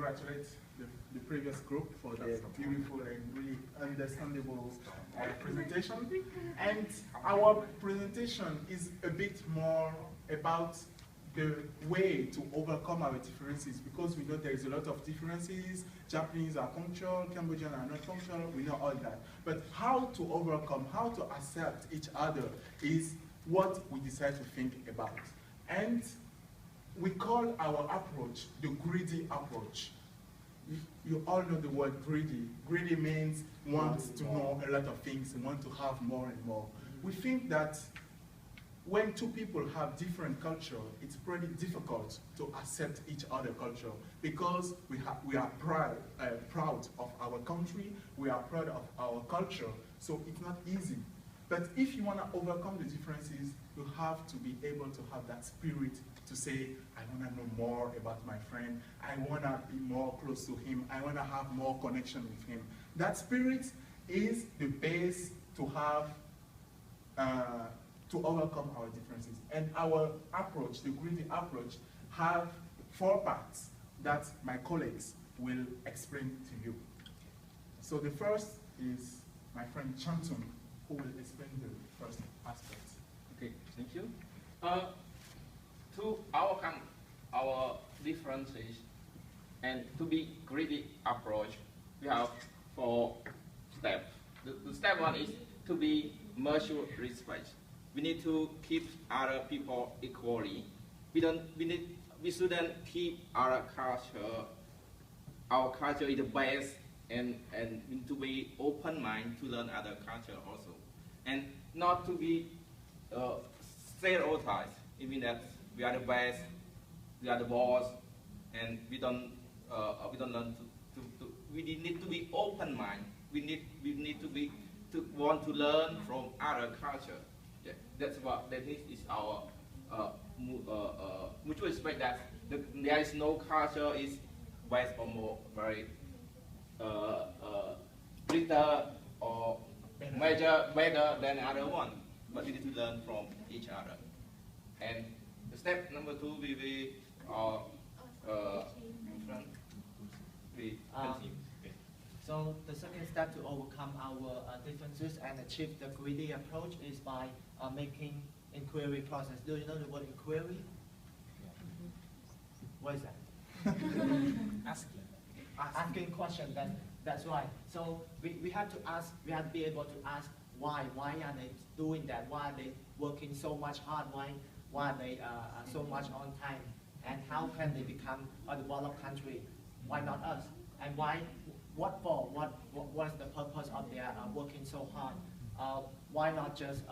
congratulate the previous group for that beautiful and really understandable presentation. And our presentation is a bit more about the way to overcome our differences, because we know there is a lot of differences. Japanese are punctual, Cambodian are not punctual, we know all that. But how to overcome, how to accept each other is what we decide to think about. And we call our approach the greedy approach. You all know the word greedy. Greedy means wants to know a lot of things and want to have more and more. We think that when two people have different culture, it's pretty difficult to accept each other's culture, because we are proud of our country, we are proud of our culture, so it's not easy. But if you want to overcome the differences, you have to be able to have that spirit to say, I want to know more about my friend, I want to be more close to him, I want to have more connection with him. That spirit is the base to have to overcome our differences. And our approach, the greedy approach, have 4 parts that my colleagues will explain to you. So the first is my friend Chantung, who will explain the first aspect. Okay, thank you. To overcome our differences and to be greedy approach, we have 4 steps. The step 1 is to be mutual respect. We need to keep other people equally. We shouldn't keep our culture. Our culture is the best, and to be open mind to learn other culture also, and not to be stereotyped. It means that we are the best, we are the boss, and we don't learn to. We need to be open mind. We need to want to learn from other culture. Yeah, that is our mutual respect, that there is no culture is best or more very greater or better than other one, but we need to learn from each other. And the step number 2 will be So the second step to overcome our differences and achieve the greedy approach is by making inquiry process. Do you know the word inquiry? What is that? Asking question, then that's right. So we have to ask, we have to be able to ask why are they doing that? Why are they working so much hard? Why are they so much on time? And how can they become a developed country? Why not us? And what for? What's the purpose of their working so hard? Why not just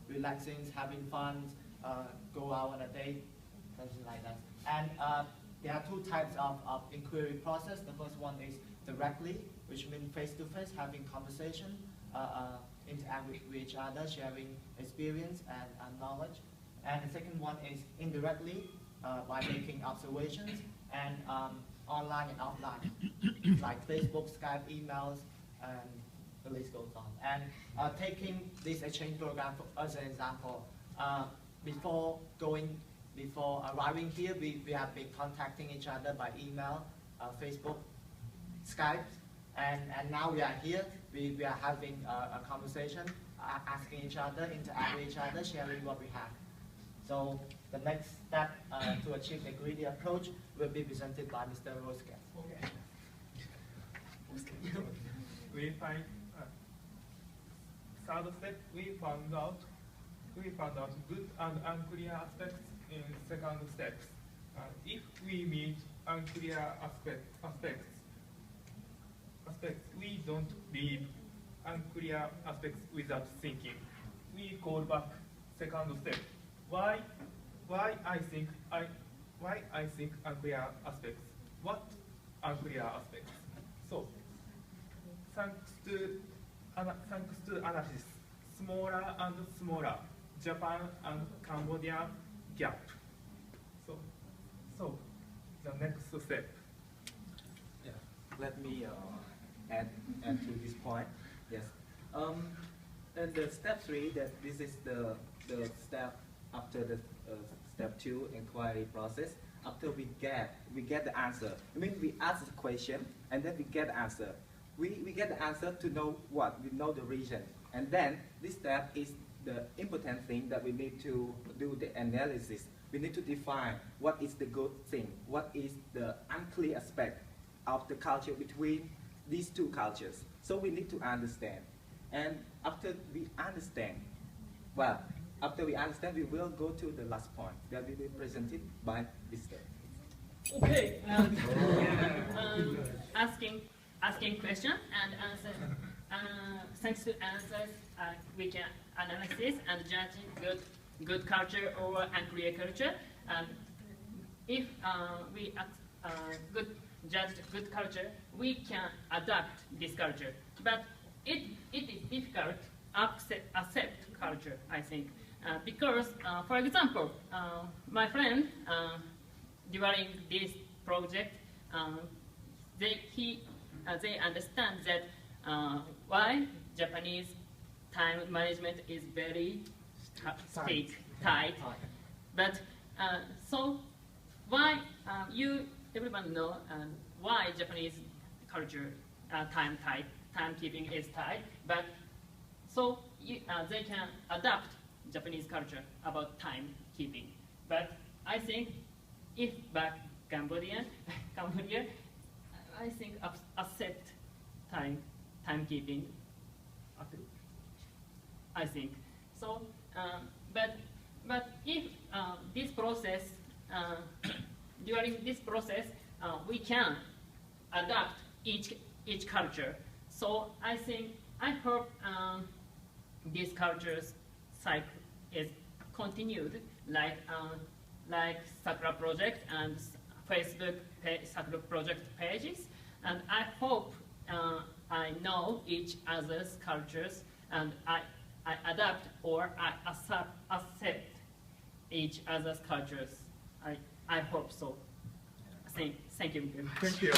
relaxing, having fun, go out on a date, something like that? And there are 2 types of inquiry process. The first one is directly, which means face-to-face, having conversation, interact with each other, sharing experience and knowledge. And the second one is indirectly, by making observations, and online and offline, like Facebook, Skype, emails, and the list goes on. And taking this exchange program as an example, before arriving here, we have been contacting each other by email, Facebook, Skype, and now we are here. We are having a conversation, asking each other, interact with each other, sharing what we have. So the next step to achieve the greedy approach will be presented by Mr. Rosket. Okay. We find third step. We found out good and unclear aspects in second steps. If we meet unclear aspects, we don't leave unclear aspects without thinking. We call back second step. Why I think unclear aspects? What unclear aspects? So thanks to analysis, smaller and smaller Japan and Cambodia gap. So the next step. Yeah, let me add to this point. Yes. And the step 3, that this is the step after the step 2 inquiry process. after we get the answer. I mean, we ask the question and then we get the answer. We get the answer to know what? We know the reason. And then this step is the important thing that we need to do the analysis. We need to define what is the good thing, what is the unclear aspect of the culture between these two cultures. So we need to understand. And after we understand, we will go to the last point that will be presented by Mr. Okay. Asking question and answer. Thanks to answers, we can analysis and judging good culture or unclear culture. If we judge good culture, we can adapt this culture. But it is difficult to accept culture, I think, because, for example, my friend during this project, they understand that why Japanese time management is very tight. But so why everyone know why Japanese culture timekeeping is tight. But so they can adapt Japanese culture about timekeeping. But I think if back Cambodia, I think accept timekeeping. I think so. But if this process during this process we can adapt each culture. So I hope this culture's cycle is continued, like SAKURA project and Facebook SAKURA project pages, and I hope I know each other's cultures and I adapt or I accept each other's cultures. I hope so. Thank you. Thank you.